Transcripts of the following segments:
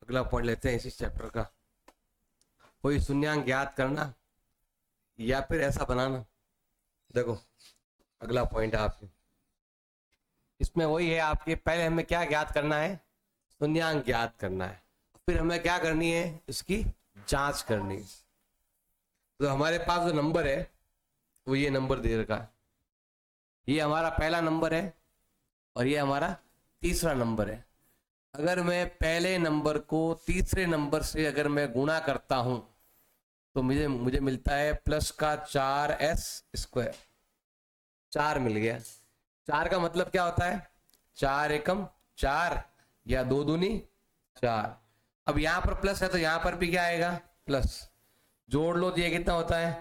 अगला पॉइंट लेते हैं इसी चैप्टर का। कोई शून्यांक ज्ञात करना या फिर ऐसा बनाना। देखो अगला पॉइंट है आपके, इसमें वही है आपके, पहले हमें क्या ज्ञात करना है, शून्यांक ज्ञात करना है, फिर हमें क्या करनी है, इसकी जांच करनी है। तो हमारे पास जो नंबर है वो ये नंबर दे रखा है, ये हमारा पहला नंबर है और ये हमारा तीसरा नंबर है। अगर मैं पहले नंबर को तीसरे नंबर से अगर मैं गुणा करता हूं तो मुझे मिलता है प्लस का 4s²। 4 मिल गया। 4 का मतलब क्या होता है, 4 एकम 4 या 2 दूनी 4। अब यहां पर प्लस है तो यहां पर भी क्या आएगा, प्लस। जोड़ लो तो ये कितना होता है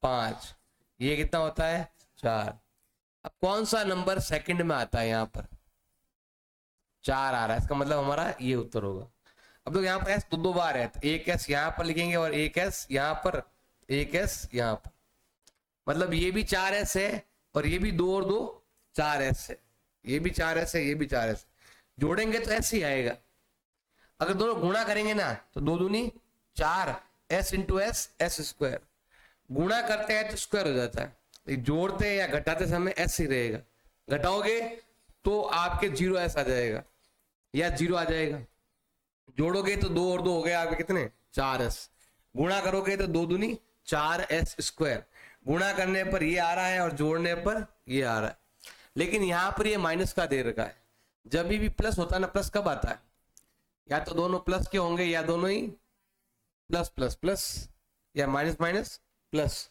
5, ये कितना होता है 4। अब कौन सा नंबर सेकंड में आता है, यहां पर 4 आ रहा है, इसका मतलब हमारा ये उत्तर होगा। अब तो यहाँ पर एस दो बार है, तो एक एस यहाँ पर लिखेंगे और एक एस यहाँ पर, एक एस यहाँ पर, मतलब ये भी 4s है और ये भी 2 और 2 4s है, ये भी 4s है, ये भी 4s। जोड़ेंगे तो ऐसे ही आएगा। अगर दोनों गुणा करेंगे ना तो 2 दूनी 4, s इंटू एस, s²। गुणा करते हैं तो स्क्वायर हो जाता है, जोड़ते या घटाते समय s ही रहेगा। घटाओगे तो आपके 0s आ जाएगा या 0 आ जाएगा। जोड़ोगे तो 2 और 2 हो गए आपके कितने 4s। गुणा करोगे तो 2 दूनी 4s²। गुणा करने पर ये आ रहा है और जोड़ने पर ये आ रहा है। लेकिन यहां पर ये माइनस का दे रखा है। जब भी प्लस होता है ना, प्लस कब आता है, या तो दोनों प्लस के होंगे या दोनों ही प्लस प्लस प्लस या माइनस माइनस प्लस।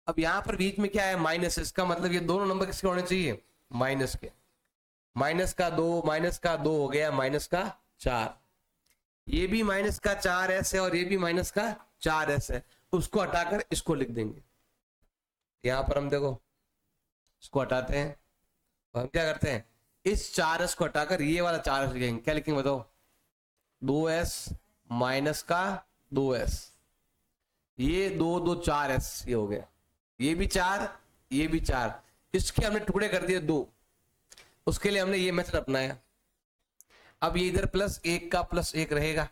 अब यहां पर बीच में क्या है माइनस, इसका मतलब ये दोनों नंबर किसके होने चाहिए, माइनस के। माइनस का 2 माइनस का 2 हो गया माइनस का 4। ये भी माइनस का 4s है और ये भी माइनस का 4s है। उसको हटाकर इसको लिख देंगे। यहां पर हम देखो इसको हटाते हैं और हम क्या करते हैं, इस 4s को हटाकर ये वाला 4s लिखेंगे। क्या लिखेंगे बताओ, 2s माइनस का 2s, ये 2 2 4s, ये हो गया। ये भी 4, ये भी 4, इसके हमने टुकड़े कर दिए 2। उसके लिए हमने ये मेथड अपनाया। अब ये इधर प्लस 1 का प्लस 1 रहेगा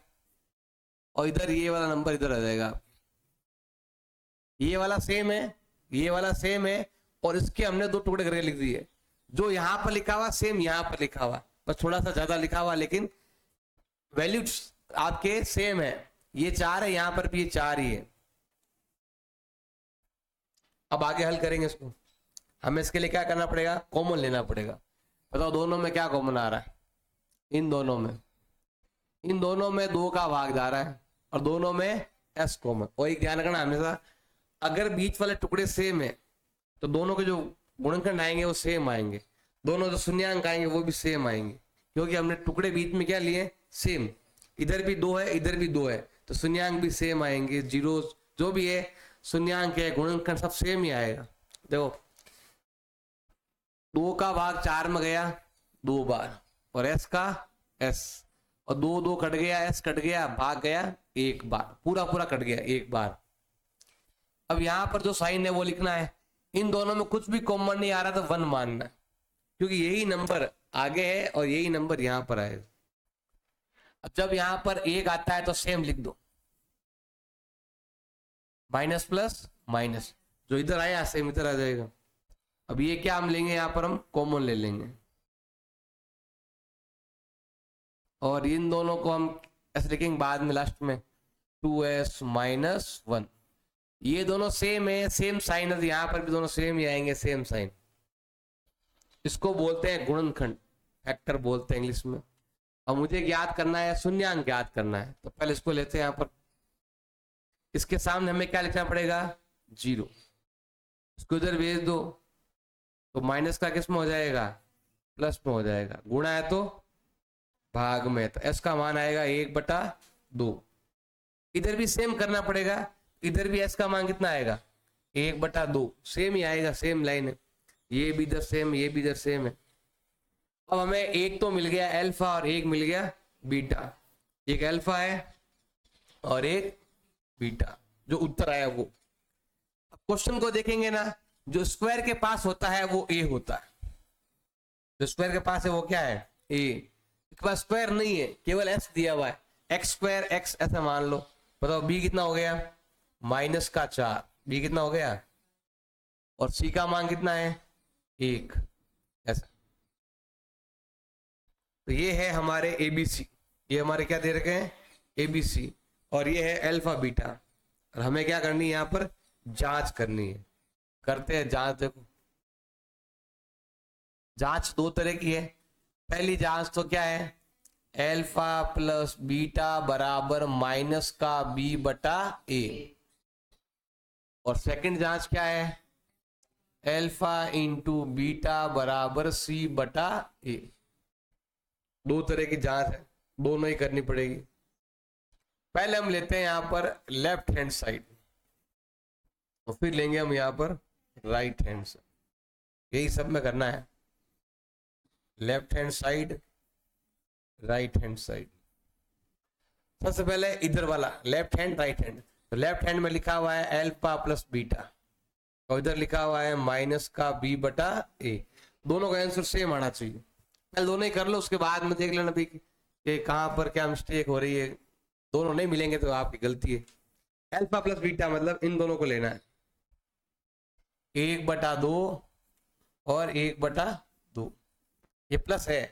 और इधर ये वाला नंबर इधर आ जाएगा। ये वाला सेम है, ये वाला सेम है और इसके हमने 2 टुकड़े करके लिख दिए। जो यहां पर लिखा हुआ सेम यहां पर लिखा हुआ, बस थोड़ा सा ज्यादा लिखा हुआ, लेकिन वैल्यू आपके सेम है। ये 4 है, यहां पर भी ये 4 ही है। अब आगे हल करेंगे इसको। हमें इसके लिए क्या करना पड़ेगा, कॉमन लेना पड़ेगा। बताओ दोनों में क्या कॉमन आ रहा है, इन दोनों में 2 का भाग जा रहा है और दोनों में s कॉमन। और एक ध्यान रखना हमेशा, अगर बीच वाले टुकड़े सेम है तो दोनों के जो गुणनखंड आएंगे वो सेम आएंगे, दोनों जो शून्यांक आएंगे वो भी सेम आएंगे, क्योंकि हमने टुकड़े बीच में क्या लिए, सेम। इधर भी 2 है, इधर भी 2 है, तो शून्यांक भी सेम आएंगे। जीरो जो भी है शून्यांक है, गुणनखंड सब सेम ही आएगा। देखो 2 का भाग 4 में गया 2 बार और s का s, और 2 2 कट गया, s कट गया, भाग गया 1 बार, पूरा पूरा कट गया 1 बार। अब यहां पर जो साइन है वो लिखना है। इन दोनों में कुछ भी कॉमन नहीं आ रहा तो 1 मानना है, क्योंकि यही नंबर आगे है और यही नंबर यहां पर आएगा। अब जब यहां पर 1 आता है तो सेम लिख दो, माइनस प्लस माइनस, जो इधर आया सेम इधर आ जाएगा। अब ये क्या हम लेंगे, यहां पर हम कॉमन ले लेंगे और इन दोनों को हम ऐसे लिखेंगे बाद में लास्ट में 2s माइनस 1। ये दोनों सेम है, सेम साइन है, यहां पर भी दोनों सेम ही आएंगे, सेम साइन। इसको बोलते हैं गुणनखंड, फैक्टर बोलते हैं इंग्लिश में। और मुझे ज्ञात करना है, शून्यांक ज्ञात करना है, तो पहले इसको लेते हैं। यहां पर इसके सामने हमें क्या लिखना पड़ेगा, 0। इसको इधर भेज दो तो माइनस का किस में हो जाएगा, प्लस में हो जाएगा। गुणा है तो भाग में, तो s का मान आएगा 1/2। इधर भी सेम करना पड़ेगा, इधर भी s का मान कितना आएगा 1/2, सेम ही आएगा, सेम लाइन है। ये भी इधर सेम, ये भी इधर सेम है। अब हमें एक तो मिल गया अल्फा और एक मिल गया बीटा। एक अल्फा है और एक बीटा, जो उत्तर आया वो। अब क्वेश्चन को देखेंगे ना, जो स्क्वायर के पास होता है वो a होता है। जो स्क्वायर के पास है वो क्या है, a। इसके पास स्क्वायर नहीं है, केवल s दिया हुआ है, एक्स स्क्वायर एक्स ऐसा मान लो, बताओ बी कितना हो गया, -4, बी कितना हो गया, और सी का मान कितना है 1, ऐसा। तो ये है हमारे एबीसी, ये हमारे क्या दे रखे हैं एबीसी, और ये है अल्फा बीटा, और हमें क्या करनी है यहाँ पर जांच करनी है। करते हैं जांच। देखो जांच दो तरह की है। पहली जांच तो क्या है, अल्फा प्लस बीटा बराबर माइनस का बी बटा ए, और सेकंड जांच क्या है, अल्फा इंटू बीटा बराबर सी बटा ए। दो तरह की जांच है, दोनों ही करनी पड़ेगी। पहले हम लेते हैं यहां पर लेफ्ट हैंड साइड, और फिर लेंगे हम यहां पर राइट हैंड साइड। यही सब में करना है, left hand side right hand side. सबसे पहले इधर वाला लेफ्ट हैंड राइट हैंड, तो लेफ्ट हैंड में लिखा हुआ है अल्फा प्लस बीटा, और इधर लिखा हुआ है माइनस का बी बटा ए। दोनों का आंसर सेम आना चाहिए। पहले दोनों ही कर लो, उसके बाद में देख लेना भी कि कहां पर क्या मिस्टेक हो रही है। दोनों नहीं मिलेंगे तो आपकी गलती है। अल्फा प्लस बीटा मतलब इन दोनों को लेना है, 1/2 और 1/2। ये प्लस है।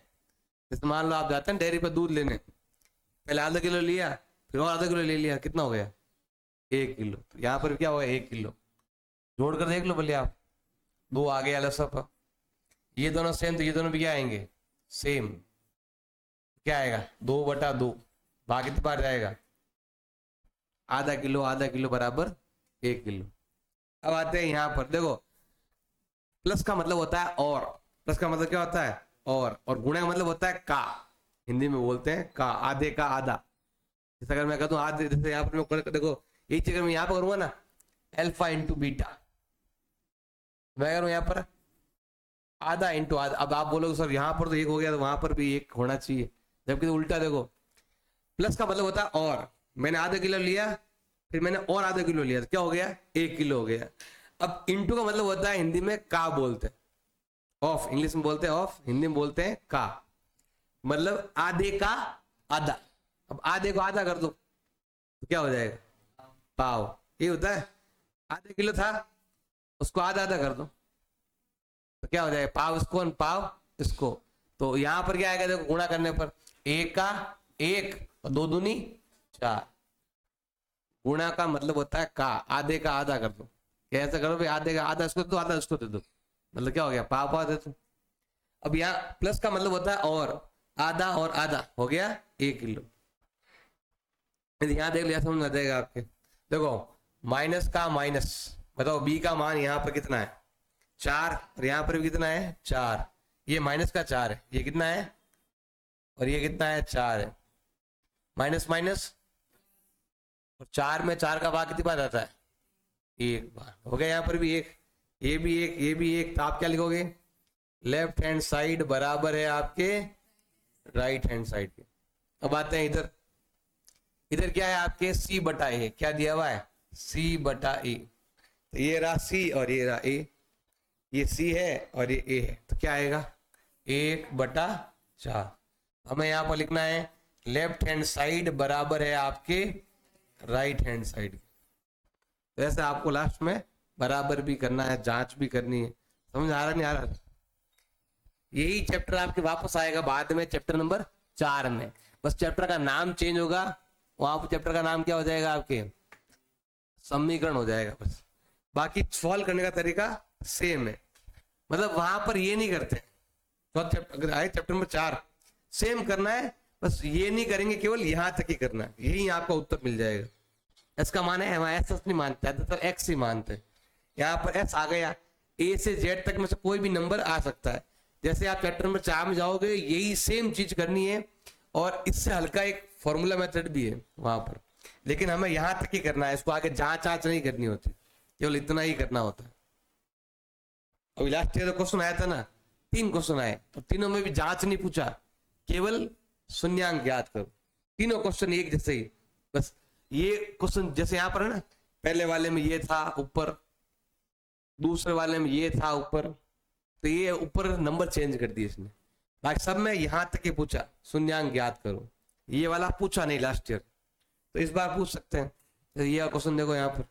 जैसे मान लो आप जाते हैं डेयरी पर दूध लेने, पहले आधा किलो लिया, फिर और आधा किलो ले लिया, कितना हो गया 1 किलो। तो यहाँ पर क्या होगा 1 किलो, जोड़ कर देख लो भले आप, 2 आ गया अलग सब। ये दोनों सेम, तो ये दोनों भी क्या आएंगे सेम। क्या आएगा 2/2, बाकी कितनी बार जाएगा आधा किलो बराबर 1 किलो। अब आते हैं यहाँ पर, देखो प्लस का मतलब होता है और, प्लस का मतलब क्या होता है और गुणा का मतलब होता है का, हिंदी में बोलते हैं का, आधे का आधा। जैसे अगर मैं कहता हूँ आधे, जैसे यहाँ पर देखो एक चीज मैं यहाँ पर करूंगा ना अल्फा इंटू बीटा, मैं करूँ यहाँ पर आधा इंटू आधा। अब आप बोलोगे सर यहाँ पर तो 1 हो गया, तो वहां पर भी 1 होना चाहिए, जबकि तो उल्टा। देखो प्लस का मतलब होता है और, मैंने आधा किलो लिया, फिर मैंने और आधा किलो लिया, तो क्या हो गया 1 किलो हो गया। अब इंटू का मतलब होता है हिंदी में का बोलते हैं, ऑफ इंग्लिश में बोलते हैं ऑफ, हिंदी में बोलते हैं का, मतलब आधे का आधा। अब आधे को आधा कर दो तो क्या हो जाएगा पाव। ये होता है, आधे किलो था उसको आधा आधा कर दो तो क्या हो जाएगा पाव इसको पाव इसको। तो यहां पर क्या आएगा देखो गुणा करने पर 1 का 1 और 2 दूनी 4। गुणा का मतलब होता है का, आधे का आधा कर दो। कैसे करो भाई, आधे का आधा इसको दे दो, आधा इसको दे दो, मतलब क्या हो गया पाव पाव दे दो। अब यहाँ प्लस का मतलब होता है और, आधा और आधा हो गया 1 किलो। यहाँ देख लिया समझ आ जाएगा आपके। देखो माइनस का माइनस, बताओ बी का मान यहाँ पर कितना है 4, और यहाँ पर भी कितना है 4। ये माइनस का 4 है, ये कितना है और ये कितना है 4 है, माइनस माइनस, और 4 में 4 का भाग कितनी बार आता है 1 बार हो गया। यहाँ पर भी 1, ये भी 1, ये भी 1, तो आप क्या लिखोगे लेफ्ट हैंड साइड बराबर है आपके राइट हैंड साइड के। अब आते हैं इधर, इधर क्या है आपके c बटा ए, क्या दिया हुआ है c बटा ए। तो ये रहा c और ये रहा a, ये c है और ये a है, तो क्या आएगा 1/4। हमें यहाँ पर लिखना है लेफ्ट हैंड साइड बराबर है आपके राइट हैंड साइड। तो ऐसे आपको लास्ट में बराबर भी करना है, जांच भी करनी है। समझ आ रहा नहीं आ रहा? यही चैप्टर आपके वापस आएगा बाद में चैप्टर नंबर 4 में, बस चैप्टर का नाम चेंज होगा। वहां पर चैप्टर का नाम क्या हो जाएगा आपके समीकरण हो जाएगा बस, बाकी सॉल्व करने का तरीका सेम है। मतलब वहां पर ये नहीं करते, अगर आए चैप्टर नंबर 4 सेम करना है, बस ये नहीं करेंगे, केवल यहां तक ही करना है, यही आपका उत्तर मिल जाएगा। इसका मान है हम एस नहीं मानते, तो एक्स ही मानते हैं। यहाँ पर एस आ गया, ए से जेड तक में से कोई भी नंबर आ सकता है। जैसे आप चैप्टर नंबर 4 में जाओगे यही सेम चीज करनी है, और इससे हल्का एक फॉर्मूला मेथड भी है वहां पर, लेकिन हमें यहां तक ही करना है, इसको आगे जांच नहीं करनी होती, केवल इतना ही करना होता है। अभी लास्ट ईयर क्वेश्चन आया था ना, 3 क्वेश्चन आए, और तीनों में भी जांच नहीं पूछा, केवल शून्यांक ज्ञात करो। तीनों क्वेश्चन एक जैसे ही, बस ये क्वेश्चन जैसे यहाँ पर है ना, पहले वाले में ये था ऊपर, दूसरे वाले में ये था ऊपर, तो ये ऊपर नंबर चेंज कर दिए इसने। बाकी सब में यहां तक ही पूछा शून्यांक ज्ञात करो, ये वाला पूछा नहीं लास्ट ईयर, तो इस बार पूछ सकते हैं। तो ये क्वेश्चन देखो यहाँ पर।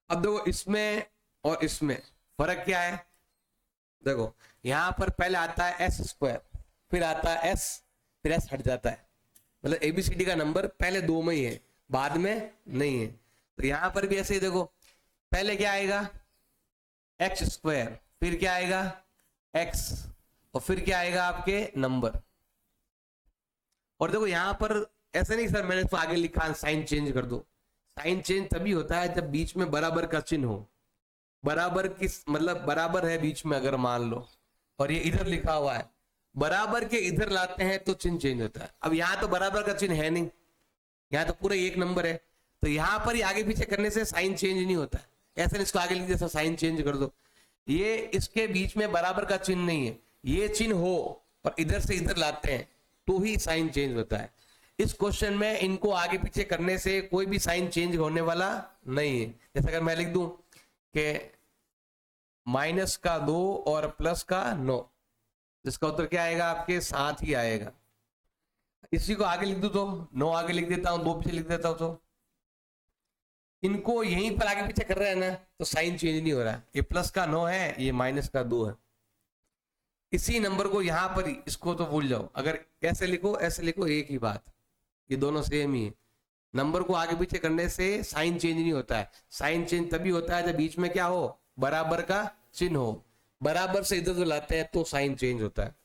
अब देखो इसमें और इसमें फर्क क्या है, देखो यहाँ पर पहले आता है एस स्क्वायर, फिर आता है एस, फिर एस हट जाता है, मतलब एबीसीडी का नंबर पहले दो में ही है, बाद में नहीं है। तो यहां पर भी ऐसे ही देखो, पहले क्या आएगा एक्स स्क्वायर, फिर क्या आएगा एक्स, और फिर क्या आएगा आपके नंबर। और देखो यहां पर ऐसे नहीं सर मैंने इसको आगे लिखा साइन चेंज कर दो, साइन चेंज तभी होता है जब बीच में बराबर का चिन्ह हो। बराबर किस मतलब बराबर है बीच में अगर मान लो, और ये इधर लिखा हुआ है, बराबर के इधर लाते हैं तो चिन्ह चेंज होता है। अब यहाँ तो बराबर का चिन्ह है नहीं, यहाँ तो पूरा एक नंबर है, तो यहाँ पर ही आगे पीछे करने से साइन चेंज नहीं होता। ऐसे इसको आगे लिख दे साइन चेंज कर दो, ये इसके बीच में बराबर का चिन्ह नहीं है, ये चिन्ह हो और इधर से इधर लाते हैं तो ही साइन चेंज होता है। इस क्वेश्चन में इनको आगे पीछे करने से कोई भी साइन चेंज होने वाला नहीं है। जैसे अगर मैं लिख दूं कि माइनस का 2 और प्लस का 9, जिसका उत्तर क्या आएगा आपके 7 ही आएगा। इसी को आगे लिख दो तो 9 आगे लिख देता हूं, 2 पीछे लिख देता हूं, तो इनको यहीं पर आगे पीछे कर रहे हैं ना, तो साइन चेंज नहीं हो रहा है। ये प्लस का 9 है, ये माइनस का 2 है। इसी नंबर को यहां पर इसको तो भूल जाओ, अगर ऐसे लिखो एक ही बात, ये दोनों सेम ही है। नंबर को आगे पीछे करने से साइन चेंज नहीं होता है। साइन चेंज तभी होता है जब बीच में क्या हो, बराबर का चिन्ह हो। बराबर से इधर उधर लाते हैं तो साइन चेंज होता है।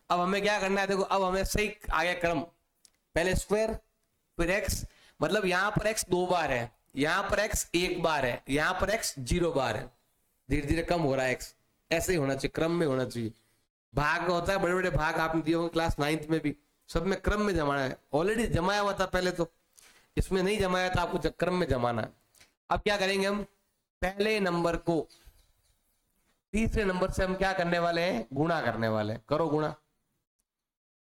अब हमें क्या करना है, देखो अब हमें सही आ गया क्रम, पहले स्क्वायर फिर एक्स, मतलब यहाँ पर एक्स 2 बार है, यहाँ पर एक्स 1 बार है, यहाँ पर एक्स 0 बार है। धीरे धीरे कम हो रहा है एक्स, ऐसे ही होना चाहिए, क्रम में होना चाहिए। भाग होता है, बड़े बड़े भाग आपने दिए होंगे क्लास 9th में भी, सब में क्रम में जमाना है। ऑलरेडी जमाया हुआ था पहले, तो इसमें नहीं जमाया था, आपको क्रम में जमाना है। अब क्या करेंगे हम, पहले नंबर को तीसरे नंबर से हम क्या करने वाले हैं, गुणा करने वाले हैं। करो गुणा,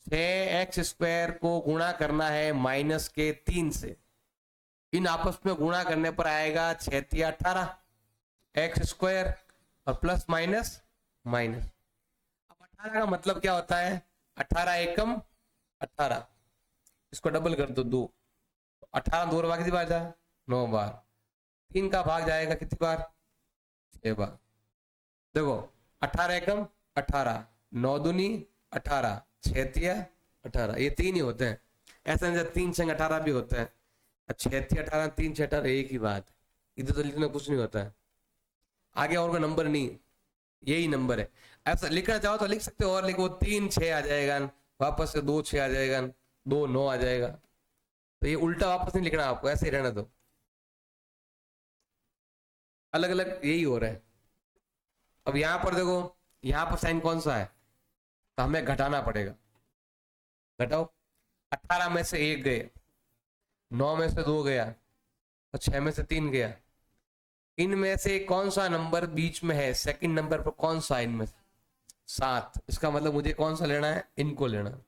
6x² को गुणा करना है माइनस के 3 से। इन आपस में गुणा करने पर आएगा 6 × 18 x² और प्लस माइनस माइनस। अब 18 का मतलब क्या होता है, 18 एकम 18, इसको डबल कर दो 2, 18 2 बार कितनी बार जाए, 9 बार। 3 का भाग जाएगा कितनी बार, 6 बार। देखो 18 एकम 18, 9 दूनी 18, 6 × 18, ये 3 ही होते हैं। ऐसा नहीं 3 × 18 भी होता है, 6 × 18 3 × 18 एक ही बात है। इधर तो लिखना कुछ नहीं होता है, आगे और कोई नंबर नहीं, यही नंबर है। ऐसा लिखना चाहो तो लिख सकते हो, और लिखो 3 6 आ जाएगा, वापस से 2 6 आ जाएगा, 2 9 आ जाएगा। तो ये उल्टा वापस नहीं लिखना आपको, ऐसे ही रहना दो, अलग अलग यही हो रहा है। अब यहां पर देखो, यहां पर साइन कौन सा है, तो हमें घटाना पड़ेगा। घटाओ, 18 में से 1 गए, 9 में से 2 गया, और 6 में से 3 गया। इनमें से कौन सा नंबर बीच में है, सेकंड नंबर पर कौन सा इनमें से, 7। इसका मतलब मुझे कौन सा लेना है, इनको लेना है।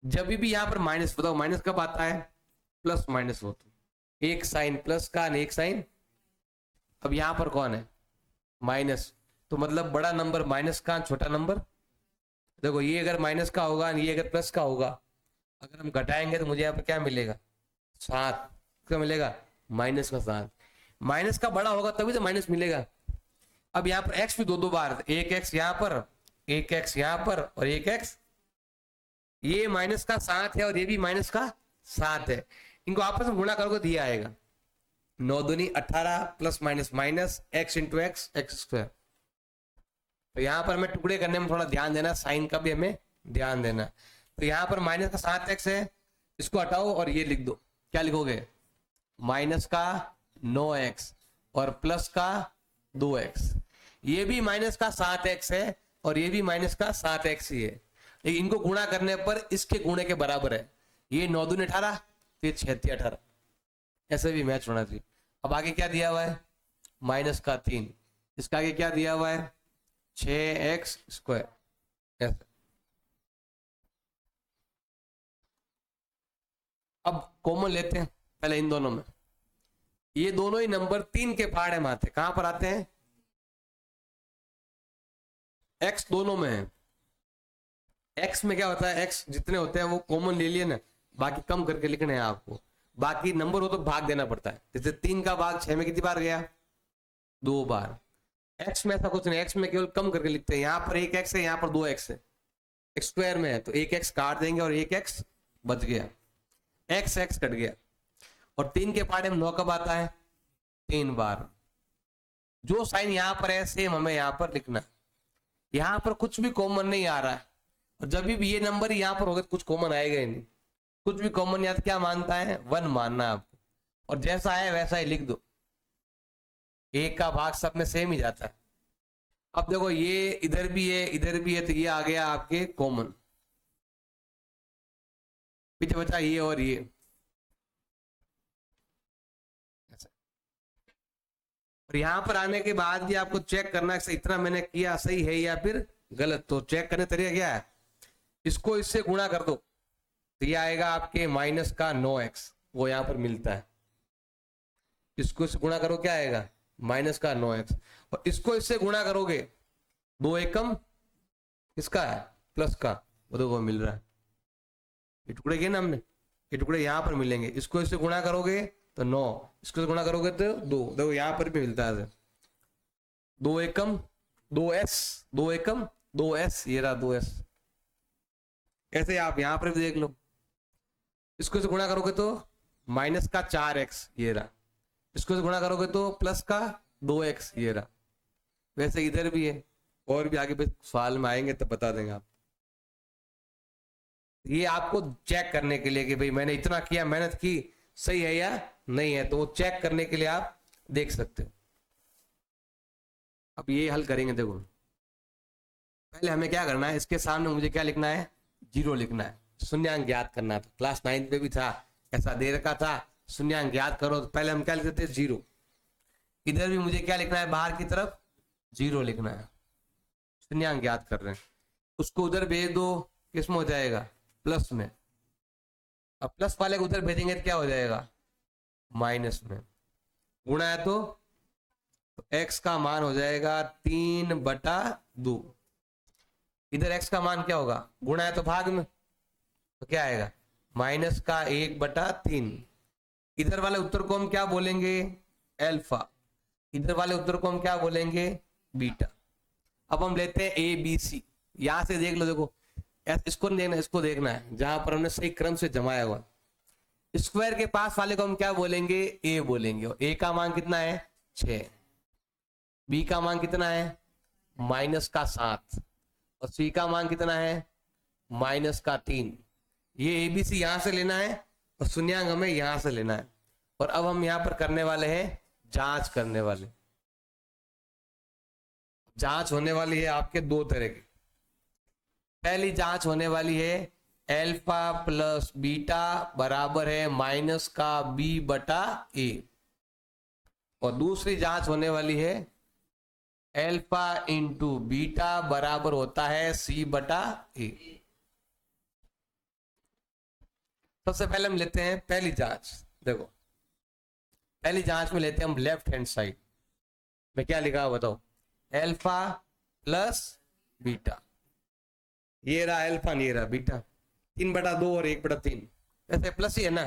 जब भी यहां पर माइनस, बताओ माइनस कब आता है, प्लस माइनस होता है। एक साइन प्लस का, एक साइन। अब यहां पर कौन है, माइनस, तो मतलब बड़ा नंबर माइनस का, छोटा नंबर। देखो ये अगर माइनस का होगा, ये अगर प्लस का होगा, अगर हम घटाएंगे तो मुझे यहाँ पर क्या मिलेगा, 7। क्या मिलेगा, माइनस का 7। माइनस का बड़ा होगा तभी तो माइनस मिलेगा। अब यहाँ पर x भी 2 बार, एक x यहाँ पर, एक x यहाँ पर, और एक x, ये माइनस का 7 है और ये भी माइनस का 7 है। इनको आपस में गुणा करोगे दिया आएगा 9 दूनी 18 plus minus minus x × x x²। तो यहाँ पर हमें टुकड़े करने में थोड़ा ध्यान देना, साइन का भी हमें ध्यान देना। तो यहाँ पर माइनस का 7x है, इसको हटाओ और ये लिख दो। क्या लिखोगे, माइनस का 9x और प्लस का 2x। ये भी माइनस का 7x है और ये भी माइनस का 7x ही है, लेकिन इनको गुणा करने पर इसके गुणे के बराबर है। ये 9 दूनी 18, ये 6 × 18, ऐसे भी मैच होना चाहिए। अब आगे क्या दिया हुआ है, माइनस का 3, इसका आगे क्या दिया हुआ है, 6x²। ऐसे अब कॉमन लेते हैं पहले इन दोनों में। ये दोनों ही नंबर 3 के पहाड़े में आते हैं। कहां पर आते हैं, x दोनों में है, एक्स में क्या होता है, एक्स जितने होते हैं वो कॉमन ले लिए ना, बाकी कम करके लिखने हैं आपको। बाकी नंबर हो तो भाग देना पड़ता है। जैसे 3 का भाग 6 में कितनी बार गया, 2 बार। एक्स में ऐसा कुछ नहीं, एक्स में केवल कम करके लिखते हैं। यहाँ पर 1 एक्स है, यहाँ पर 2 एक्स है, एक्स स्क्वायर में है तो 1 एक्स काट देंगे और 1 एक्स बच गया, एक्स एक्स कट गया। और 3 के पार्ट में 9 कब आता है, 3 बार। जो साइन यहाँ पर है सेम हमें यहाँ पर लिखना। यहाँ पर कुछ भी कॉमन नहीं आ रहा है, और जब भी ये नंबर यहाँ पर होगा तो कुछ कॉमन आएगा ही नहीं। कुछ भी कॉमन या तो क्या मानता है, 1 मानना है आपको, और जैसा है वैसा ही लिख दो। 1 का भाग सब में सेम ही जाता है। अब देखो ये इधर भी है इधर भी है, तो ये आ गया आपके कॉमन। पीछे बचा ये और ये। और यहां पर आने के बाद भी आपको चेक करना है इतना मैंने किया सही है या फिर गलत। तो चेक करने तरीका क्या है, इसको इससे गुणा कर दो तो ये आएगा आपके माइनस का 9x, वो यहां पर मिलता है। इसको इससे गुणा करो क्या आएगा, माइनस का 9x। और इसको इससे गुणा करोगे 2 एकम इसका है प्लस का, वो देखो मिल रहा है। ये टुकड़े किए ना हमने, ये टुकड़े यहां पर मिलेंगे। इसको इससे गुणा करोगे तो 9, इसको गुणा करोगे तो 2, देखो यहां पर भी मिलता है 2 एकम 2s, 2 एकम 2s, ये रहा 2s। ऐसे आप यहां पर भी देख लो, इसको से गुणा करोगे तो माइनस का 4x, ये रहा। इसको से गुणा करोगे तो प्लस का 2x, ये रहा। वैसे इधर भी है, और भी आगे सवाल में आएंगे तब बता देंगे आप। ये आपको चेक करने के लिए कि भाई मैंने इतना किया, मेहनत की, सही है या नहीं है, तो वो चेक करने के लिए आप देख सकते हो। अब ये हल करेंगे। देखो पहले हमें क्या करना है, इसके सामने मुझे क्या लिखना है, 0 लिखना है। शून्यांक ज्ञात करना था, क्लास 9 में भी था, ऐसा दे रखा था शून्यांक ज्ञात करो, तो पहले हम क्या लिखते थे 0। इधर भी मुझे क्या लिखना है, बाहर की तरफ 0 लिखना है। शून्यांक ज्ञात कर रहे हैं, उसको उधर भेज दो, किसमें हो जाएगा, प्लस में। अब प्लस वाले को उधर भेजेंगे तो क्या हो जाएगा, माइनस में। गुणा है तो x का मान हो जाएगा 3/2। इधर x का मान क्या होगा, गुणा है तो भाग में, तो क्या आएगा, माइनस का 1/3। इधर वाले उत्तर को हम क्या बोलेंगे, अल्फा। इधर वाले उत्तर को हम क्या बोलेंगे, बीटा। अब हम लेते हैं ए बी सी। यहां से देख लो, देखो इसको नहीं देखना, इसको देखना है जहां पर हमने सही क्रम से जमाया हुआ। स्क्वायर के पास वाले को हम क्या बोलेंगे, ए बोलेंगे। और ए का मान कितना है, 6। बी का मान कितना है, माइनस का 7। और सी का मान कितना है, माइनस का 3। ये एबीसी यहां से लेना है और शून्यांक हमें यहां से लेना है। और अब हम यहां पर करने वाले हैं जांच करने वाले। जांच होने वाली है आपके 2 तरह की। पहली जांच होने वाली है अल्फा प्लस बीटा बराबर है माइनस का b/a। और दूसरी जांच होने वाली है अल्फा इंटू बीटा बराबर होता है c/a। सबसे पहले हम लेते हैं पहली जांच। देखो पहली जांच में लेते हैं हम लेफ्ट हैंड साइड में, क्या लिखा है बताओ, अल्फा प्लस बीटा। ये रहा अल्फा, ये रहा बीटा। 3/2 और 1/3, ऐसे प्लस ही है ना,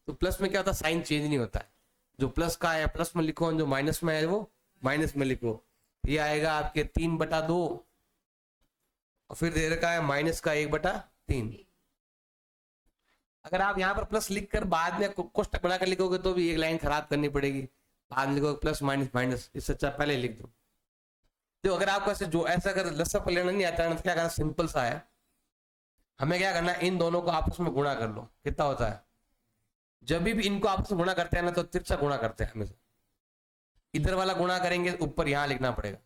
तो प्लस में क्या होता है, साइन चेंज नहीं होता है। जो प्लस का है प्लस में लिखो, जो माइनस में है वो माइनस में लिखो। ये आएगा आपके 3/2 और फिर दे रखा है माइनस का 1/3। अगर आप यहाँ पर प्लस लिखकर बाद में कोष्टक बनाकर लिखोगे तो भी एक लाइन खराब करनी पड़ेगी। बाद में लिखोगे प्लस माइनस माइनस, इससे अच्छा पहले लिख दो। तो अगर आपको ऐसे जो ऐसा अगर लस्सा पर लेना नहीं आता है तो क्या करना, सिंपल सा है, हमें क्या करना है, इन दोनों को आपस में गुणा कर लो। कितना होता है, जब भी इनको आपस में गुणा करते हैं ना तो तिरछा गुणा करते हैं हमेशा। इधर वाला गुणा करेंगे ऊपर यहां लिखना पड़ेगा,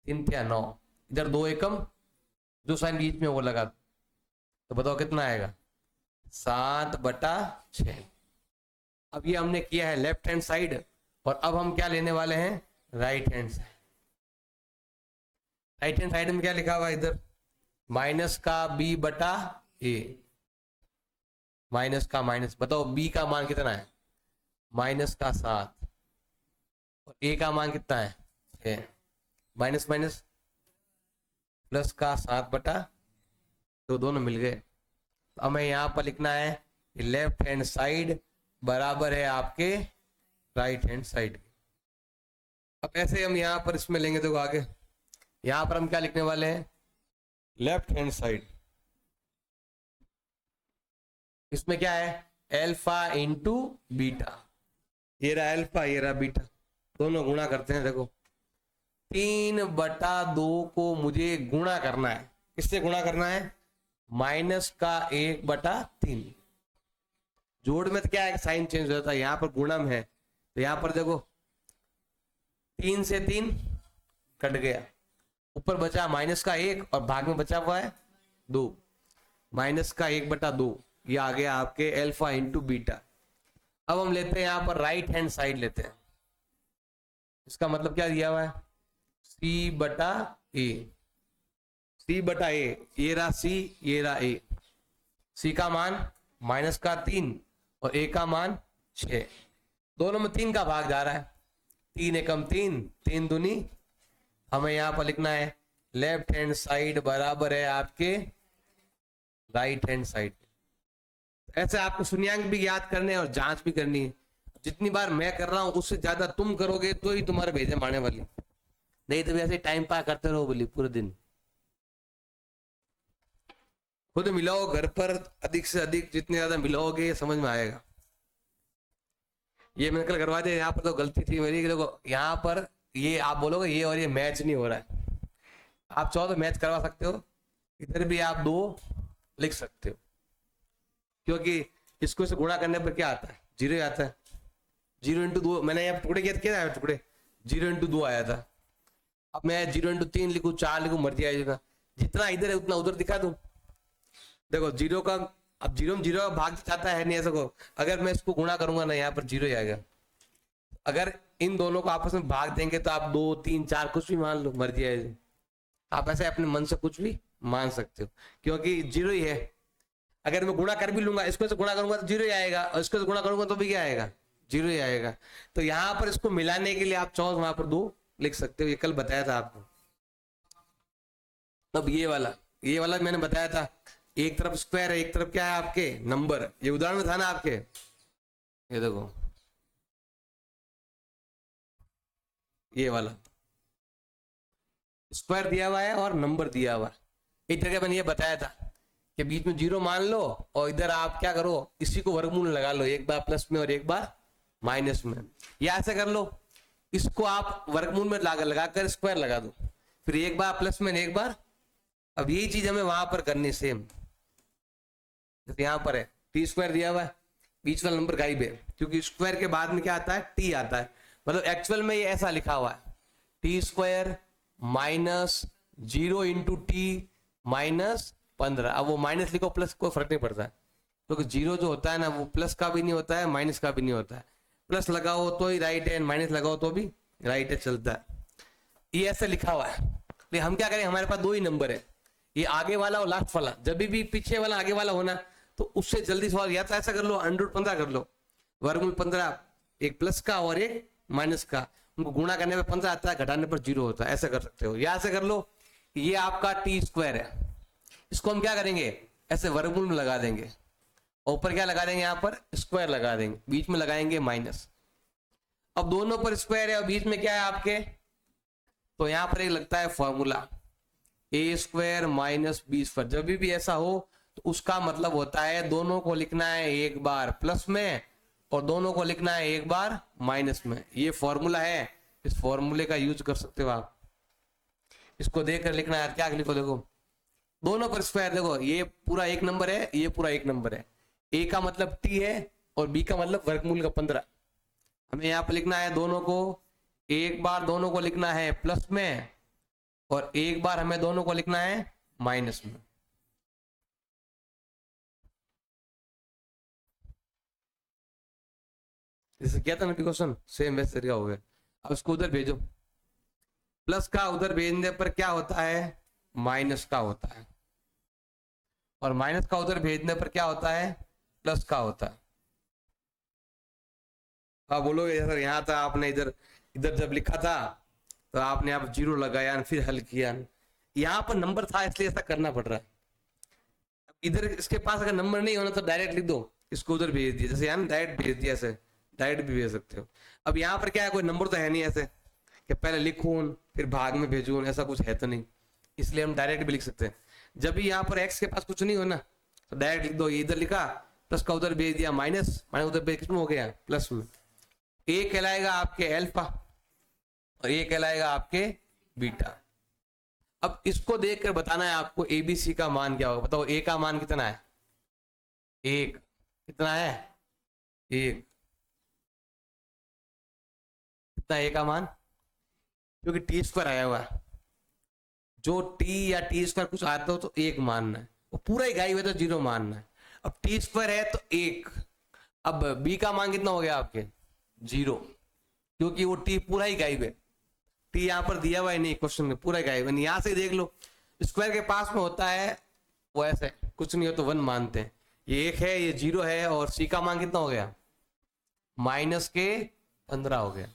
3 × 9। इधर 2 एकम, जो साइन बीच में वो लगा, तो बताओ कितना आएगा, 7/6। अब ये हमने किया है लेफ्ट हैंड साइड, और अब हम क्या लेने वाले हैं, right hand side. Right hand side में क्या लिखा हुआ है, इधर माइनस का b/a। माइनस का माइनस, बताओ b का मान कितना है, माइनस का 7। और a का मान कितना है, 6। माइनस माइनस प्लस का 7/2। तो दोनों मिल गए। तो हमें यहाँ पर लिखना है लेफ्ट हैंड साइड बराबर है आपके राइट हैंड साइड। अब ऐसे हम यहाँ पर इसमें लेंगे तो आगे यहाँ पर हम क्या लिखने वाले हैं, लेफ्ट हैंड साइड। इसमें क्या है, एल्फा इंटू बीटा, ये रहा एल्फा ये रहा बीटा, दोनों गुणा करते हैं। देखो 3/2 को मुझे गुणा करना है, किससे गुणा करना है, -1/3। जोड़ में तो क्या है, साइन चेंज हो जाता है, यहाँ पर गुणम है तो यहाँ पर देखो 3 से 3 कट गया, ऊपर बचा -1 और भाग में बचा हुआ है 2, -1/2, ये आ गया आपके एल्फा इंटू बीटा। अब हम लेते हैं यहाँ पर राइट हैंड साइड लेते हैं, इसका मतलब क्या दिया हुआ है, C/A, C/A, ये रहा C ये रहा A, C का मान -3 और A का मान 6, दोनों में 3 का भाग जा रहा है, 3 एकम 3, 3 दूनी, हमें यहाँ पर लिखना है लेफ्ट हैंड साइड बराबर है आपके राइट हैंड साइड। ऐसे आपको शून्यांक भी याद करने हैं और जांच भी करनी है, जितनी बार मैं कर रहा हूं उससे ज्यादा तुम करोगे तो ही तुम्हारे भेजे मारने वाली, नहीं तो वैसे टाइम पास करते रहो बोली पूरे दिन। खुद मिलाओ घर पर, अधिक से अधिक जितने ज्यादा मिलाओगे समझ में आएगा। ये मैंने कल करवा दिया, यहाँ पर तो गलती थी मेरी, देखो यहाँ पर ये आप बोलोगे ये और ये मैच नहीं हो रहा है, आप चाहो तो मैच करवा सकते हो, इधर भी आप 2 लिख सकते हो, क्योंकि इसको से गुणा करने पर क्या आता है, 0 आता है, 0 × 2, मैंने यहाँ टुकड़े किया टुकड़े 0 × 2 आया था। अब मैं 0 × 3 लिखूं 4 लिखूं मर्जी आएगा, जितना इधर है उतना उधर दिखा दूं। देखो 0 का, अब 0 में 0 का भाग जाता है नहीं ऐसा को, अगर मैं इसको गुणा करूंगा ना यहाँ पर 0 ही आएगा। अगर इन दोनों को आपस में भाग देंगे तो आप 2 3 4 कुछ भी मान लो, मर्जी आएगी, आप ऐसे अपने मन से कुछ भी मान सकते हो, क्योंकि 0 ही है। अगर मैं गुणा कर भी लूंगा, इसको से गुणा करूंगा तो 0 ही आएगा, और इसको से गुणा करूंगा तो भी क्या आएगा, 0 ही आएगा। तो यहाँ पर इसको मिलाने के लिए आप चाहो वहां पर 2 लिख सकते हो, ये कल बताया था आपको। अब ये वाला मैंने बताया था, एक तरफ स्क्वायर है एक तरफ क्या है आपके नंबर, ये उदाहरण में था ना आपके, ये देखो ये वाला स्क्वायर दिया हुआ है और नंबर दिया हुआ है। एक जगह मैंने ये बताया था कि बीच में 0 मान लो और इधर आप क्या करो, इसी को वर्गमूल लगा लो, एक बार प्लस में और एक बार माइनस में, या ऐसे कर लो, इसको आप वर्गमूल में लगाकर स्क्वायर लगा दो, फिर एक बार प्लस में एक बार। अब यही चीज हमें वहां पर करनी सेम, जैसे यहाँ पर है t² दिया हुआ है, बीच वाला नंबर गायब है, क्योंकि स्क्वायर के बाद में क्या आता है, t आता है, मतलब एक्चुअल में ये ऐसा लिखा हुआ है t² - 0 × t -15। अब वो माइनस लिखो प्लस कोई फर्क नहीं पड़ता है, क्योंकि 0 जो होता है ना वो प्लस का भी नहीं होता है माइनस का भी नहीं होता है, प्लस लगाओ तो ही राइट है, माइनस लगाओ तो भी राइट है चलता है, ये ऐसे लिखा हुआ है। लेकिन हम क्या करें, हमारे पास 2 ही नंबर है, ये आगे वाला और लास्ट वाला, जब भी पीछे वाला आगे वाला होना तो उससे जल्दी सवाल, या तो ऐसा कर लो √15 कर लो, वर्गमूल 15, एक प्लस का और एक माइनस का, उनको गुणा करने पर 15 आता है, घटाने पर 0 होता है, ऐसा कर सकते हो। या ऐसे कर लो, ये आपका t² है, इसको हम क्या करेंगे, ऐसे वर्गमूल में लगा देंगे, ऊपर क्या लगा देंगे, यहाँ पर स्क्वायर लगा देंगे, बीच में लगाएंगे माइनस। अब दोनों पर स्क्वायर है और बीच में क्या है आपके, तो यहाँ पर एक लगता है फॉर्मूला a² - b²। जब भी ऐसा हो तो उसका मतलब होता है दोनों को लिखना है एक बार प्लस में और दोनों को लिखना है एक बार माइनस में, ये फॉर्मूला है, इस फॉर्मूले का यूज कर सकते हो आप। इसको देखकर लिखना है, क्या लिखो, देखो दोनों पर स्क्वायर, देखो ये पूरा एक नंबर है, ये पूरा एक नंबर है, a का मतलब t है और b का मतलब वर्गमूल का 15। हमें यहाँ पर लिखना है दोनों को एक बार, दोनों को लिखना है प्लस में और एक बार हमें दोनों को लिखना है माइनस में। जैसे क्या था ना क्वेश्चन, सेम वैसे तरीका हो गया। अब इसको उधर भेजो, प्लस का उधर भेजने पर क्या होता है, माइनस का होता है, और माइनस का उधर भेजने पर क्या होता है, प्लस का होता है। आप बोलोगे सर यहाँ था आपने इधर जब लिखा था तो आपने आप 0 लगाया फिर हल किया, यहाँ पर नंबर था इसलिए ऐसा करना पड़ रहा है। इधर इसके पास अगर नंबर नहीं होना तो डायरेक्ट लिख दो, इसको उधर भेज दिया, जैसे यहाँ डायरेक्ट भेज दिया, ऐसे डायरेक्ट भी भेज सकते हो। अब यहाँ पर क्या है, कोई नंबर तो है नहीं ऐसे कि पहले लिखूं फिर भाग में भेजूं, ऐसा कुछ है तो नहीं, इसलिए हम डायरेक्ट भी लिख सकते हैं। जब भी यहाँ पर एक्स के पास कुछ नहीं हो ना तो डायरेक्ट लिख दो, ये इधर लिखा प्लस का उधर भेज दिया, माइनस माइनस उधर भेज, किसमें हो गया, प्लस में। ए कहलाएगा आपके अल्फा और ये कहलाएगा आपके बीटा। अब इसको देखकर बताना है आपको एबीसी का मान क्या होगा। बताओ ए का मान कितना है, एक, कितना है, एक, कितना ए का मान, क्योंकि टी स्क्वायर आया हुआ है, जो टी या टी स्क्वायर कुछ आता हो तो एक मानना है, वो पूरा ही गायब है तो जीरो मानना है। अब टी स्क्वायर है तो एक, अब बी का मान कितना हो गया आपके, जीरो, क्योंकि वो टी पूरा ही गायब है, टी यहाँ पर दिया हुआ है नहीं क्वेश्चन में, पूरा गायब है। यहाँ से देख लो स्क्वायर के पास में होता है वो ऐसे, कुछ नहीं हो तो वन मानते हैं, ये एक है ये जीरो है, और सी का मान कितना हो गया, माइनस के 15 हो गया।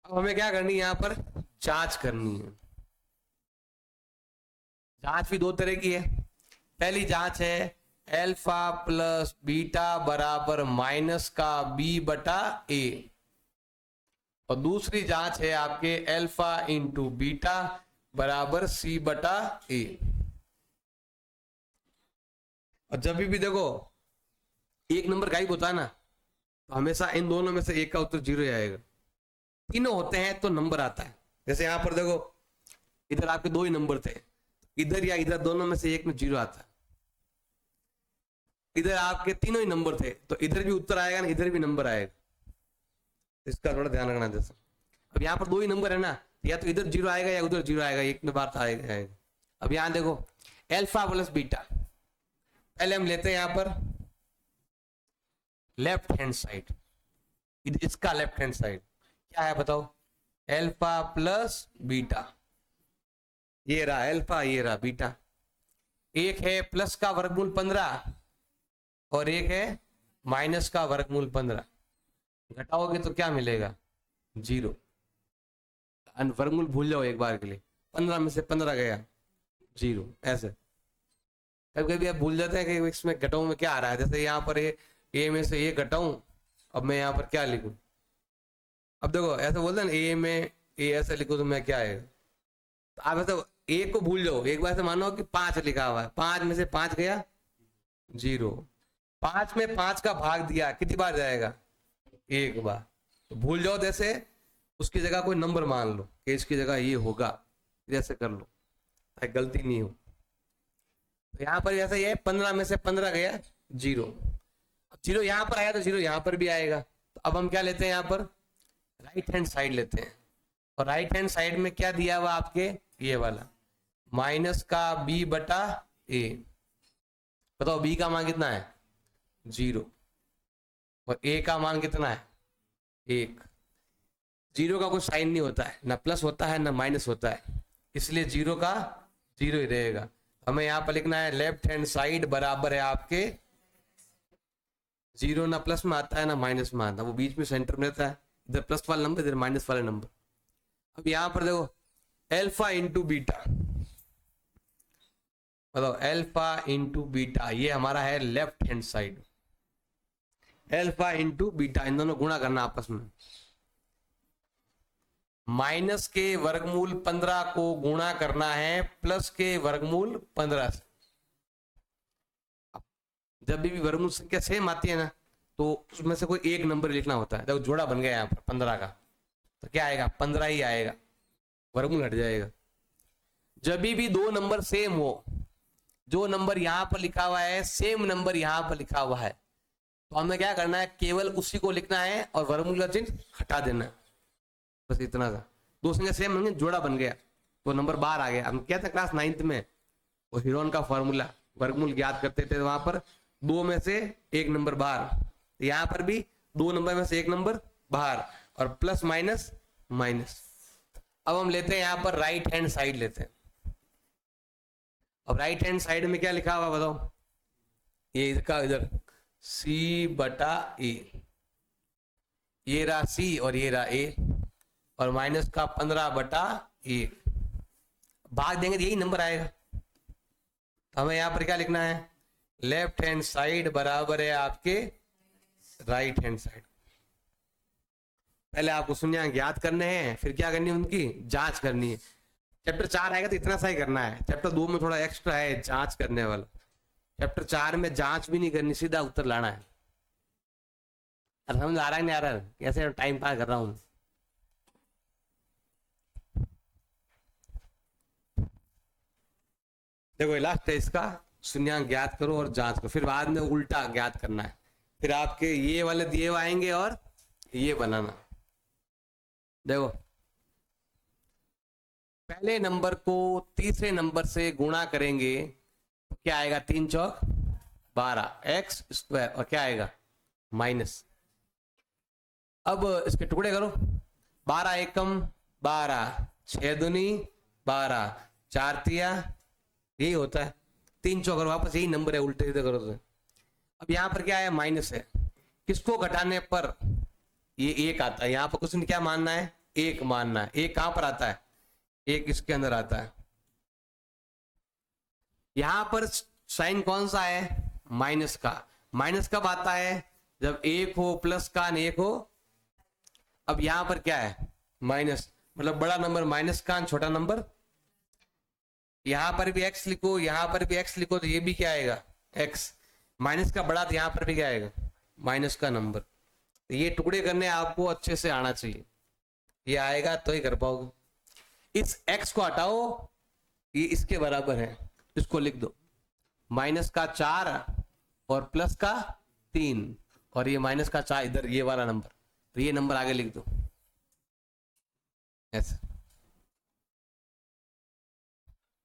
अब हमें क्या करनी है, यहाँ पर जांच करनी है। जांच भी दो तरह की है। पहली जांच है अल्फा प्लस बीटा बराबर माइनस का बी बटा ए, और दूसरी जांच है आपके अल्फा इंटू बीटा बराबर सी बटा ए। और जब भी देखो एक नंबर गायब होता है ना तो हमेशा इन दोनों में से एक का उत्तर जीरो ही आएगा। तीनों होते हैं तो नंबर आता है। जैसे यहां पर देखो इधर आपके दो ही नंबर थे, इधर या इधर दोनों में से एक में जीरो आता है। इधर आपके तीनों ही नंबर थे तो इधर भी उत्तर आएगा ना, इधर भी नंबर आएगा, इसका थोड़ा ध्यान रखना। जैसे अब यहाँ पर दो ही नंबर है ना, या तो इधर जीरो आएगा या उधर जीरो आएगा, एक में बार तो आएगा। अब यहाँ देखो अल्फा प्लस बीटा, पहले हम लेते हैं यहाँ पर लेफ्ट हैंड साइड, इसका लेफ्ट हैंड साइड क्या है बताओ, अल्फा प्लस बीटा, ये रहा अल्फा ये रहा बीटा। एक है प्लस का वर्गमूल 15 और एक है माइनस का वर्गमूल 15, घटाओगे तो क्या मिलेगा, जीरो। वर्गमूल भूल जाओ एक बार के लिए, 15 में से 15 गया, जीरो। ऐसे कभी कभी आप भूल जाते हैं कि इसमें घटाऊं में क्या आ रहा है। जैसे यहाँ पर ए में से ए घटाऊं, अब मैं यहाँ पर क्या लिखूं, अब देखो ऐसे बोलते हैं ना ए में ए ऐसे लिखो तो मैं क्या आएगा, तो आप ऐसे ए को भूल जाओ, एक बार से मानो कि 5 लिखा हुआ है, 5 में से 5 गया, जीरो। 5 में 5 का भाग दिया कितनी बार जाएगा, एक बार। तो भूल जाओ, जैसे उसकी जगह कोई नंबर मान लो कि इसकी जगह ये होगा, जैसे कर लो ताकि गलती नहीं हो। तो यहाँ पर ऐसा ये 15 में से 15 गया, जीरो। जीरो यहाँ पर आया तो जीरो यहाँ पर भी आएगा। तो अब हम क्या लेते हैं, यहाँ पर राइट हैंड साइड लेते हैं, और राइट हैंड साइड में क्या दिया हुआ आपके, ये वाला माइनस का बी बटा ए। बताओ बी का मान कितना है, जीरो, और ए का मान कितना है, एक। जीरो का कोई साइन नहीं होता है, ना प्लस होता है ना माइनस होता है, इसलिए जीरो का जीरो ही रहेगा। हमें यहाँ पर लिखना है लेफ्ट हैंड साइड बराबर है आपके जीरो, ना प्लस में आता है ना माइनस में आता है, वो बीच में सेंटर में रहता है, इधर प्लस वाला नंबर इधर माइनस वाला नंबर। अब यहाँ पर देखो अल्फा इंटू बीटा, बताओ अल्फा इंटू बीटा, ये हमारा है left hand side. Alpha into beta, इन दोनों गुणा करना आपस में, माइनस के वर्गमूल 15 को गुणा करना है प्लस के वर्गमूल 15 से। जब भी वर्गमूल संख्या सेम आती है ना तो उसमें से कोई एक नंबर लिखना होता है। देखो जोड़ा बन गया यहाँ पर 15 का, तो क्या आएगा, 15 ही आएगा, वर्गमूल हट जाएगा। जब भी दो नंबर सेम हो, जो नंबर यहाँ पर लिखा हुआ है सेम नंबर यहाँ पर लिखा हुआ है, तो हमें क्या करना है, केवल उसी को लिखना है और वर्गमूल का चिन्ह हटा देना है, बस इतना था। दो संख्या सेम होंगे, जोड़ा बन गया तो नंबर बाहर आ गया। हम क्या था क्लास 9th में वो हीरोन का फॉर्मूला, वर्गमूल ज्ञात करते थे, वहां पर दो में से एक नंबर बाहर, यहाँ पर भी दो नंबर में से एक नंबर बाहर, और प्लस माइनस माइनस। अब हम लेते हैं यहाँ पर राइट हैंड साइड लेते हैं। अब राइट हैंड साइड में क्या लिखा हुआ बताओ, ये इसका इधर सी बटा ए, ये रहा सी और ये रहा ए, और माइनस का 15 बटा 1, भाग देंगे तो यही नंबर आएगा। तो हमें यहाँ पर क्या लिखना है, लेफ्ट हैंड साइड बराबर है आपके राइट हैंड साइड। पहले आपको शून्यंक याद करने हैं, फिर क्या करनी है, उनकी जांच करनी है। चैप्टर 4 आएगा तो इतना सा ही करना है, चैप्टर 2 में थोड़ा एक्स्ट्रा है जांच करने वाला। चैप्टर 4 में जांच भी नहीं करनी, सीधा उत्तर लाना है। समझ आ रहा है नहीं आ रहा है, कैसे टाइम पास कर रहा हूं। देखो लास्ट है इसका, शून्यंक ज्ञात करो और जांच करो, फिर बाद में उल्टा ज्ञात करना है। फिर आपके ये वाले दिए हुए आएंगे और ये बनाना। देखो पहले नंबर को तीसरे नंबर से गुणा करेंगे तो क्या आएगा, 3 चौक 12 एक्स स्क्वायर, और क्या आएगा माइनस। अब इसके टुकड़े करो, 12 एकम 12, 6 दूनी 12, 4 तिया, यही होता है। 3 चौक वापस यही नंबर है, उल्टे सीधे करो तो। अब यहाँ पर क्या है, माइनस है, किसको घटाने पर ये एक आता है। यहाँ पर कुछ क्या मानना है, एक मानना है। एक कहां पर आता है, एक इसके अंदर आता है। यहां पर साइन कौन सा है, माइनस का। माइनस कब आता है, जब एक हो प्लस का एक हो। अब यहां पर क्या है, माइनस, मतलब बड़ा नंबर माइनस का, छोटा नंबर। यहां पर भी एक्स लिखो, यहां पर भी एक्स लिखो, तो ये भी क्या आएगा, एक्स। माइनस का बड़ा, तो यहां पर भी क्या आएगा, माइनस का नंबर। तो ये टुकड़े करने आपको अच्छे से आना चाहिए, ये आएगा तो ही कर पाओगे। इस x को हटाओ, ये इसके बराबर है, इसको लिख दो, माइनस का 4 और प्लस का 3, और ये माइनस का 4 इधर ये वाला नंबर, तो ये नंबर आगे लिख दो ऐसे।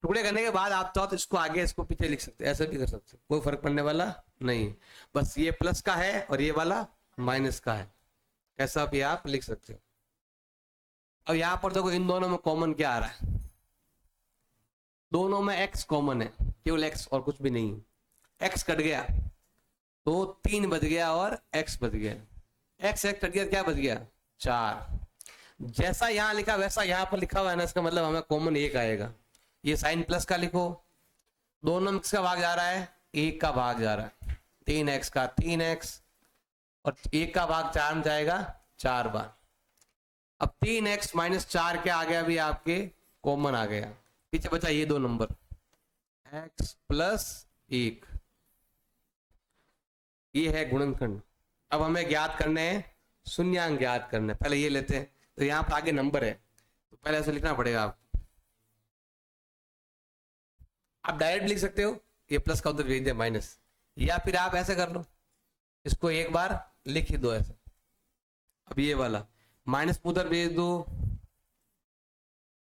टुकड़े करने के बाद आप चाहो तो इसको आगे इसको पीछे लिख सकते, ऐसे भी कर सकते, कोई फर्क पड़ने वाला नहीं। बस ये प्लस का है और ये वाला माइनस का है, ऐसा भी आप लिख सकते हो। अब यहां पर देखो इन दोनों में कॉमन क्या आ रहा है, दोनों में x कॉमन है, केवल x और कुछ भी नहीं। x कट गया तो 3 बच गया और x बच गया, x कट गया, क्या बच गया 4। जैसा यहां लिखा वैसा यहां पर लिखा हुआ है ना, इसका मतलब हमें कॉमन 1 आएगा। ये साइन प्लस का लिखो, दोनों में किसका भाग जा रहा है, 1 का भाग जा रहा है, 3x का 3x, और 1 का भाग 4 में जाएगा 4 बार। अब 3x माइनस 4 क्या आ गया, अभी आपके कॉमन आ गया, पीछे बचा ये दो नंबर x प्लस 1, ये है गुणनखंड। अब हमें ज्ञात करने हैं शून्यांक, ज्ञात करने पहले ये लेते हैं, तो यहां पर आगे नंबर है तो पहले ऐसे लिखना पड़ेगा आपको। आप डायरेक्ट लिख सकते हो, ये प्लस का उधर भेज दिया माइनस, या फिर आप ऐसे कर लो, इसको एक बार लिख ही दो ऐसे। अब ये वाला माइनस उधर भेज दो,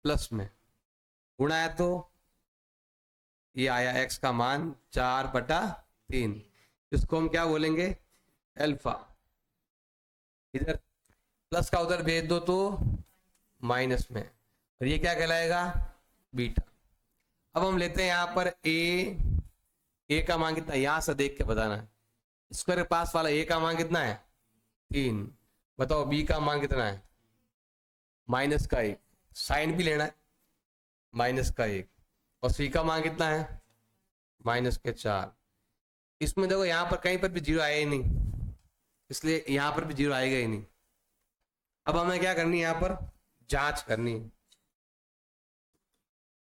प्लस में गुणा है तो ये आया x का मान 4/3, इसको हम क्या बोलेंगे, अल्फा। इधर प्लस का उधर भेज दो तो माइनस में, और ये क्या कहलाएगा, बीटा। अब हम लेते हैं यहाँ पर a का मान कितना, यहां से देख के बताना है। स्क्वायर के पास वाला a का मान कितना है 3, बताओ b का मान कितना है, माइनस का 1, साइन भी लेना है, माइनस का 1, और c का मान कितना है माइनस के 4। इसमें देखो यहाँ पर कहीं पर भी जीरो आया ही नहीं, इसलिए यहाँ पर भी जीरो आएगा ही नहीं। अब हमें क्या करनी है, यहाँ पर जांच करनी है।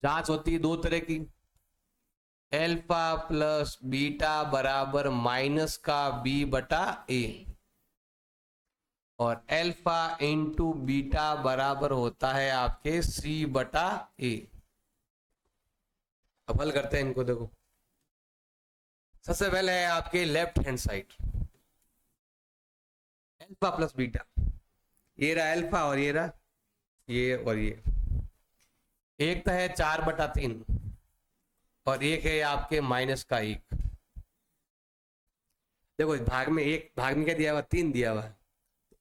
जांच होती है दो तरह की, एल्फा प्लस बीटा बराबर माइनस का b/a, और एल्फा इंटू बीटा बराबर होता है आपके c/a। अब हल करते हैं इनको। देखो सबसे पहले है आपके left hand side, alpha plus beta, ये रहा एल्फा और ये रहा ये, और ये एक तो है 4/3 और एक है आपके माइनस का 1। देखो भाग में क्या दिया हुआ, 3 दिया हुआ है,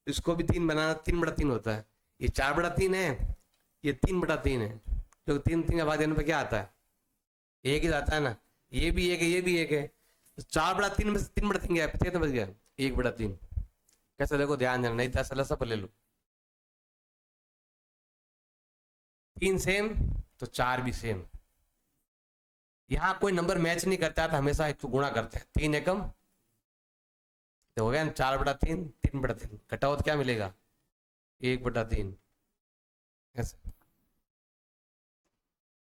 इसको भी 3 बनाना, 3/3 होता है। ये 4/3 है, ये 3/3 है, जो 3 का भाग देने पे क्या आता है, 1 ही आता है ना। ये भी 1 है, ये भी 1 है, 4/3 में से 3/3 गया, कितना बच गया 1/3। कैसे, देखो ध्यान देना, नहीं तो ऐसा लसा पर ले लो, 3 सेम तो 4 भी सेम, यहाँ कोई नंबर मैच नहीं करता तो हमेशा एक गुणा करते हैं। 3 एकम तो हो गया 4/3, 3/3 घटाओ तो क्या मिलेगा 1/3 ऐसे।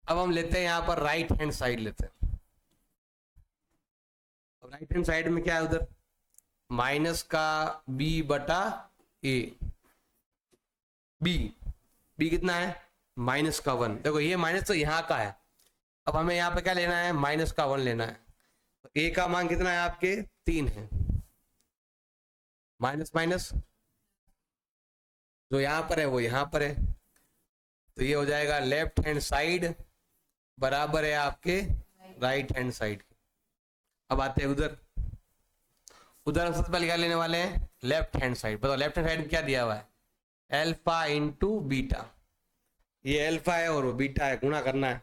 अब हम लेते हैं यहाँ पर राइट हैंड साइड लेते हैं। अब राइट हैंड साइड में क्या है उधर माइनस का b/a, b कितना है -1। देखो ये माइनस तो यहाँ का है, अब हमें यहाँ पे क्या लेना है -1 लेना है। तो a का मान कितना है आपके 3 है, माइनस माइनस जो यहाँ पर है वो यहाँ पर है, तो ये हो जाएगा लेफ्ट हैंड साइड बराबर है आपके राइट हैंड साइड। अब आते हैं उधर हम सबसे पहले क्या लेने वाले हैं लेफ्ट हैंड साइड। बताओ लेफ्ट हैंड साइड में क्या दिया हुआ है अल्फा इंटू बीटा, ये अल्फा है और वो बीटा है, गुणा करना है।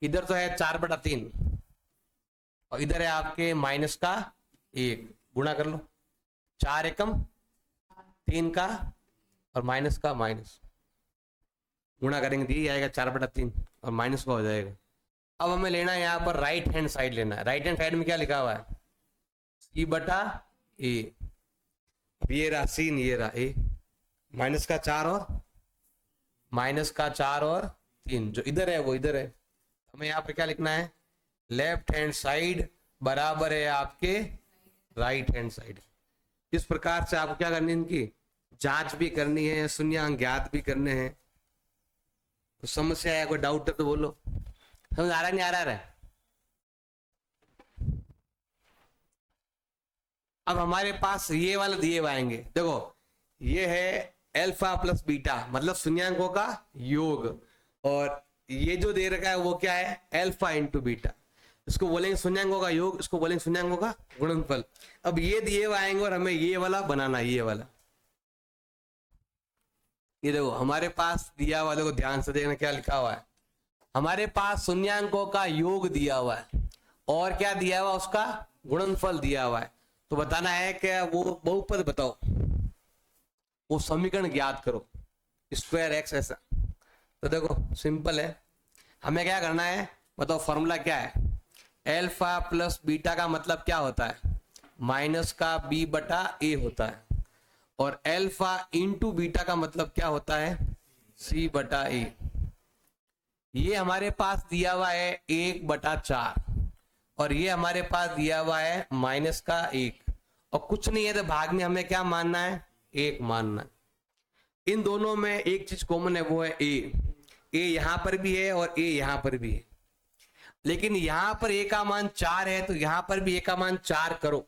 इधर तो है 4/3 और इधर है आपके -1, गुणा कर लो 4 एकम 3 का और माइनस का माइनस, गुणा करेंगे दिया आएगा 4/3 और माइनस का हो जाएगा। अब हमें लेना है यहाँ पर राइट हैंड साइड लेना है। राइट हैंड साइड में क्या लिखा हुआ है c/a, ये रहा सीन, ये रहा a, -4 और 3 जो इधर है वो इधर है। हमें यहाँ पे क्या लिखना है लेफ्ट हैंड साइड बराबर है आपके राइट हैंड साइड। इस प्रकार से आपको क्या करनी है इनकी जांच भी करनी है, शून्यांक ज्ञात भी करने हैं। तो समस्या है कोई डाउट है तो बोलो, समझ आ रहा नहीं आ रहा है। अब हमारे पास ये वाला दिए हुए आएंगे, देखो ये है अल्फा प्लस बीटा मतलब शून्यांकों का योग, और ये जो दे रखा है वो क्या है अल्फा इंटू बीटा, इसको बोलेंगे शून्यांकों का योग, इसको बोलेंगे शून्यांकों का गुणनफल। अब ये दिए हुए आएंगे और हमें ये वाला बनाना है, ये वाला। ये देखो हमारे पास दिया हुआ, देखो ध्यान से देखना क्या लिखा हुआ है, हमारे पास शून्यांकों का योग दिया हुआ है और क्या दिया हुआ उसका गुणनफल दिया हुआ है। तो बताना है कि वो बहुपद बताओ, वो समीकरण ज्ञात करो स्क्वायर एक्स ऐसा। तो देखो सिंपल है, हमें क्या करना है बताओ, फॉर्मूला क्या है अल्फा प्लस बीटा का मतलब क्या होता है माइनस का b/a होता है, और अल्फा इंटू बीटा का मतलब क्या होता है c/a। ये हमारे पास दिया हुआ है 1/4 और ये हमारे पास दिया हुआ है -1, और कुछ नहीं है तो भाग में हमें क्या मानना है 1 मानना है। इन दोनों में एक चीज कॉमन है वो है a यहां पर भी है और a यहां पर भी है, लेकिन यहां पर a का मान 4 है तो यहां पर भी a का मान 4 करो।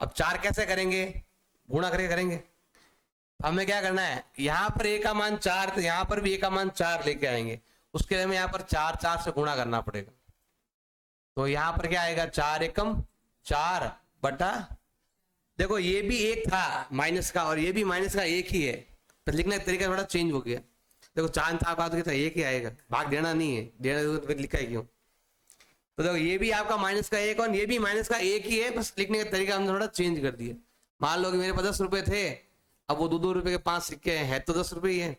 अब 4 कैसे करेंगे गुणा करके करेंगे। हमें क्या करना है यहां पर a का मान 4 तो यहां पर भी a का मान 4 लेके आएंगे, उसके लिए हमें यहाँ पर 4 से गुणा करना पड़ेगा। तो यहाँ पर क्या आएगा 4 एकम 4 बटा, देखो ये भी 1 था माइनस का और ये भी माइनस का 1 ही है, तो लिखने का तरीका थोड़ा चेंज हो गया। देखो 4 था बात तो 1 ही आएगा, भाग देना नहीं है, देना तो लिखा है क्यों। तो देखो ये भी आपका माइनस का 1 और ये भी माइनस का 1 ही है, बस लिखने का तरीका हमने थोड़ा चेंज कर दिया। मान लो कि मेरे पास 10 रुपए थे, अब वो 2 रुपए के 5 सिक्के हैं तो 10 रुपए ही है,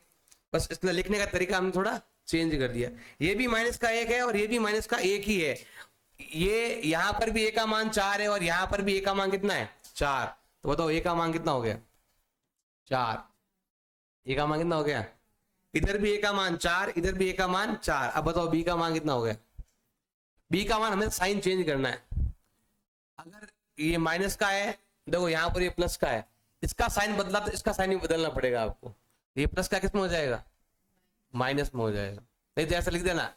बस इसलिए लिखने का तरीका हमने थोड़ा चेंज कर दिया। ये भी माइनस का 1 है और ये भी माइनस का 1 ही है। ये यहां पर भी a का मान 4 है और यहां पर भी a का मान कितना है 4, तो बताओ a का मान कितना हो गया 4, a का मान कितना हो गया, इधर भी a का मान 4 इधर भी a का मान 4। अब बताओ b का मान कितना हो गया, b का मान हमें साइन चेंज करना है। अगर ये माइनस का है देखो यहाँ पर ये प्लस का है, इसका साइन बदला तो इसका साइन भी बदलना पड़ेगा आपको। ये प्लस का किसमें हो जाएगा माइनस में हो जाएगा, नहीं तो ऐसा लिख देना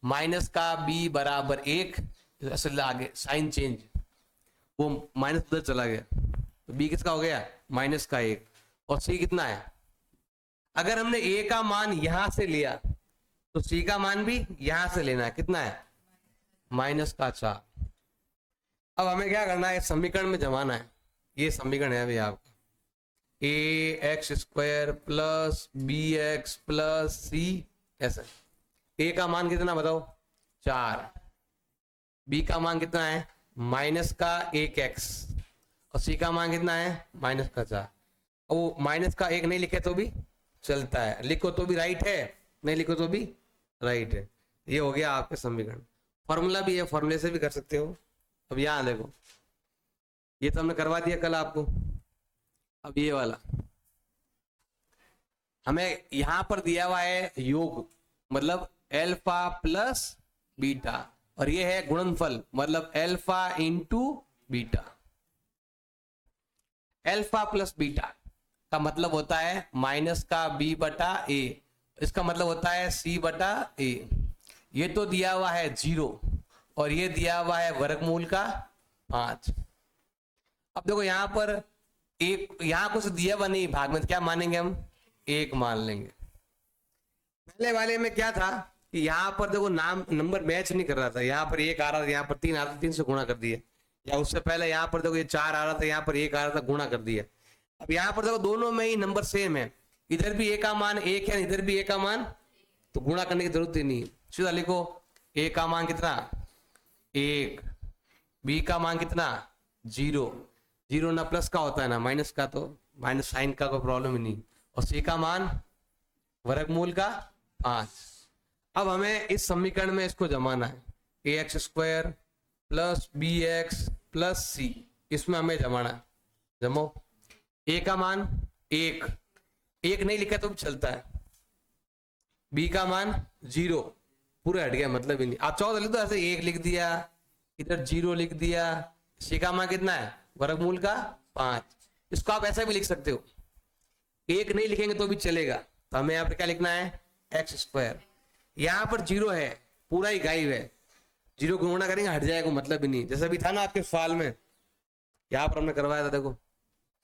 माइनस का b बराबर 1, ऐसे आगे साइन चेंज, वो माइनस उधर चला गया तो b किसका हो गया -1 और c कितना है। अगर हमने a का मान यहां से लिया तो c का मान भी यहां से लेना है, कितना है -4। अब हमें क्या करना है समीकरण में जमाना है, ये समीकरण है अभी आपका ax² plus bx plus c ऐसा। a का मान कितना बताओ 4, b का मान कितना है -1x और c का मान कितना है -4। वो -1 नहीं लिखे तो भी चलता है, लिखो तो भी राइट है, नहीं लिखो तो भी राइट है। ये हो गया आपके समीकरण। फॉर्मूला भी है, फॉर्मूले से भी कर सकते हो। अब यहाँ देखो, ये तो हमने करवा दिया कल आपको। अब ये वाला हमें यहां पर दिया हुआ है योग, मतलब एल्फा प्लस बीटा, और ये है गुणनफल, मतलब alpha into beta. Alpha plus beta का मतलब होता है माइनस का बी बटा ए, इसका मतलब होता है सी बटा ए। ये तो दिया हुआ है 0 और ये दिया हुआ है वर्गमूल का 5। अब देखो यहां पर एक, यहां कुछ दिया हुआ नहीं भाग में, तो क्या मानेंगे हम, 1 मान लेंगे। पहले वाले में क्या था कि यहाँ पर देखो नाम नंबर मैच नहीं कर रहा था, यहाँ पर 1 आ रहा था, यहाँ पर 3 आ रहा था, 3 से गुणा कर दिया। या उससे पहले यहाँ पर देखो ये 4 आ रहा था, यहाँ पर 1 आ रहा था, गुणा कर दिया। अब यहाँ पर देखो दोनों में ही नंबर सेम है, इधर भी ए का मान 1 है, इधर भी ए का मान, तो गुणा करने की जरूरत ही नहीं। सीधा लिखो ए का मान कितना 1, बी का मान कितना 0, 0 ना प्लस का होता है ना माइनस का, तो माइनस साइन का कोई प्रॉब्लम ही नहीं, और सी का मान वर्गमूल का 5। अब हमें इस समीकरण में इसको जमाना है, a x square plus b x plus c, इसमें हमें जमाना है। जमो, ए का मान 1, 1 नहीं लिखा तो भी चलता है, बी का मान 0, पूरा हट गया, मतलब ही नहीं। आप चाहो तो लिख दो ऐसे, 1 लिख दिया, इधर 0 लिख दिया, सी का मान कितना है वर्गमूल का 5। इसको आप ऐसा भी लिख सकते हो, 1 नहीं लिखेंगे तो भी चलेगा। तो हमें यहाँ पर क्या लिखना है एक्स स्क्वायर, यहाँ पर 0 है, पूरा ही गायब है, 0 को गुणा करेंगे हट जाएगा, मतलब ही नहीं। जैसा भी था ना आपके सवाल में, यहाँ पर हमने करवाया था, देखो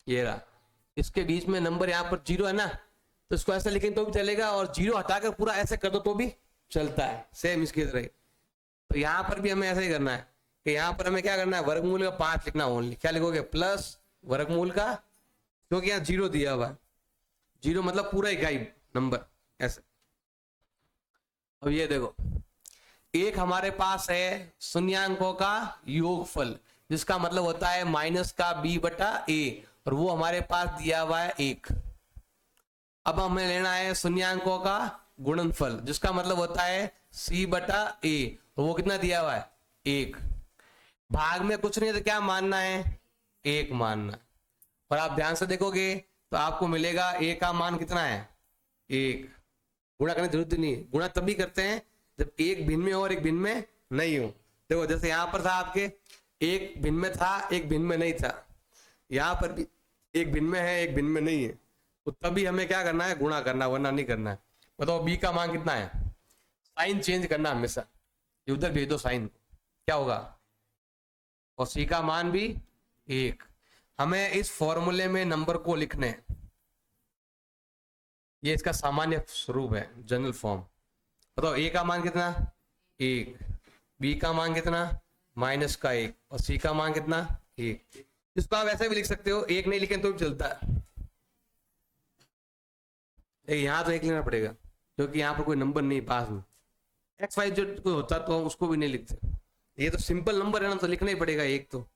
ये रहा, इसके बीच में नंबर यहाँ पर 0 है ना, तो इसको ऐसा लिखेंगे तो भी चलेगा, और 0 हटाकर पूरा ऐसे कर दो तो भी चलता है, सेम इसकी तरह। तो यहाँ पर भी हमें ऐसा ही करना है कि यहाँ पर हमें क्या करना है, वर्गमूल का 5 लिखना ओनली। क्या लिखोगे, प्लस वर्गमूल का, क्योंकि यहाँ 0 दिया हुआ है, 0 मतलब पूरा ही गायब नंबर, ऐसे। अब ये देखो, एक हमारे पास है शून्यांकों का योगफल, जिसका मतलब होता है माइनस का बी बटा ए, और वो हमारे पास दिया हुआ है 1। अब हमें लेना है शून्यांकों का गुणनफल, जिसका मतलब होता है सी बटा ए, और वो कितना दिया हुआ है 1। भाग में कुछ नहीं है तो क्या मानना है, 1 मानना। और आप ध्यान से देखोगे तो आपको मिलेगा ए का मान कितना है 1। गुणा करने की जरूरत नहीं है, गुणा तभी करते हैं जब एक भिन्न में हो और एक भिन्न में नहीं हो। देखो जैसे यहाँ पर था आपके, एक भिन्न में था एक भिन्न में नहीं था, यहाँ पर भी एक भिन्न में है एक भिन्न में नहीं है, तो तभी हमें क्या करना है, गुणा करना, वरना नहीं करना है। बताओ बी का मान कितना है, साइन चेंज करना हमेशा, उधर भेज दो साइन, क्या होगा, और सी का मान भी 1। हमें इस फॉर्मूले में नंबर को लिखने हैं, ये इसका सामान्य स्वरूप है, जनरल फॉर्म। बताओ ए का मान कितना 1, बी का मान कितना माइनस का 1, और सी का मान कितना 1। इसको आप ऐसे भी लिख सकते हो, 1 नहीं लिखें तो भी चलता है, यहां तो 1 लेना पड़ेगा क्योंकि यहाँ पर कोई नंबर नहीं पास में। एक्स वाई जो कोई होता तो हम उसको भी नहीं लिखते, ये तो सिंपल नंबर है ना, तो लिखना ही पड़ेगा 1। तो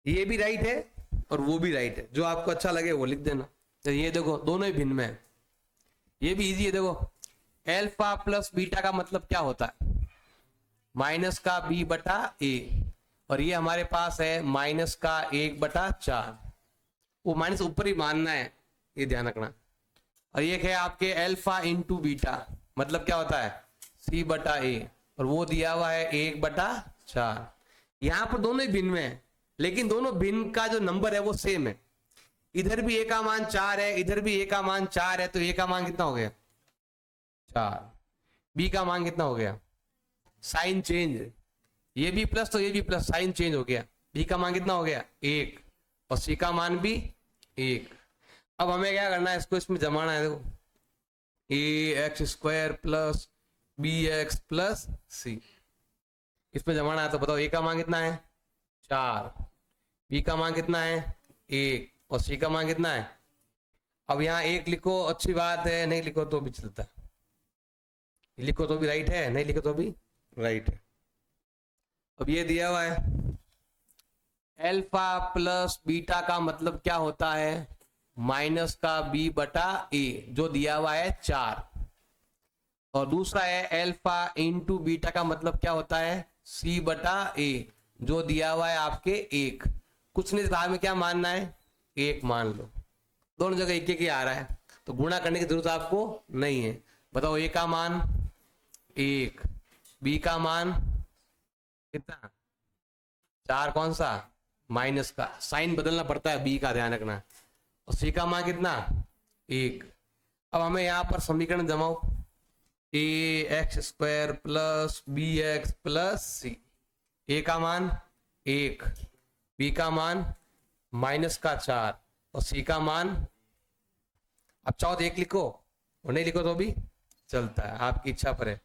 ये भी राइट है और वो भी राइट है, जो आपको अच्छा लगे वो लिख देना। तो ये देखो दोनों ही भिन्न में है, ये भी इजी है। देखो एल्फा प्लस बीटा का मतलब क्या होता है, माइनस का बी बटा ए, और ये हमारे पास है माइनस का 1/4। वो माइनस ऊपर ही मानना है, ये ध्यान रखना। और ये है आपके एल्फा इंटू बीटा, मतलब क्या होता है सी बटा ए, और वो दिया हुआ है 1/4। यहाँ पर दोनों ही भिन्न में है, लेकिन दोनों भिन्न का जो नंबर है वो सेम है। इधर भी ए का मान 4 है, इधर भी ए का मान 4 है, तो ए का मान कितना हो गया 4, बी का मान कितना हो गया, साइन चेंज, ये भी प्लस तो ये भी प्लस, साइन चेंज हो गया, बी का मान कितना हो गया 1, और सी का मान भी 1। अब हमें क्या करना है, इसको इसमें जमाना है। देखो a x square plus b x plus c, इसमें जमाना है। तो बताओ ए का मान कितना है 4, बी का मान कितना है 1, और सी का मान कितना है। अब यहाँ 1 लिखो, अच्छी बात है, नहीं लिखो तो भी चलता है, लिखो तो भी राइट है, नहीं लिखो तो भी राइट है। अब ये दिया हुआ है एल्फा प्लस बीटा का मतलब क्या होता है, माइनस का बी बटा ए, जो दिया हुआ है 4, और दूसरा है एल्फा इंटू बीटा का मतलब क्या होता है सी बटा ए, जो दिया हुआ है आपके एक, कुछ नहीं भाग में क्या मानना है, एक मान लो, दोनों जगह एक एक ही आ रहा है तो गुणा करने की जरूरत आपको नहीं है। बताओ ए का मान एक, बी का मान कितना 4, कौन सा माइनस का, साइन बदलना पड़ता है बी का, ध्यान रखना, और सी का मान कितना एक। अब हमें यहां पर समीकरण जमाओ, a x square plus b x plus c, a का मान एक, बी का मान -4 और सी का मान, अब चाहो तो एक लिखो और नहीं लिखो तो भी चलता है, आपकी इच्छा पर है,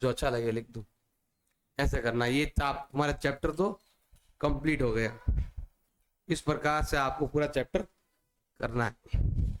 जो अच्छा लगे लिख दो, ऐसे करना। ये तुम्हारा चैप्टर तो कंप्लीट हो गया, इस प्रकार से आपको पूरा चैप्टर करना है।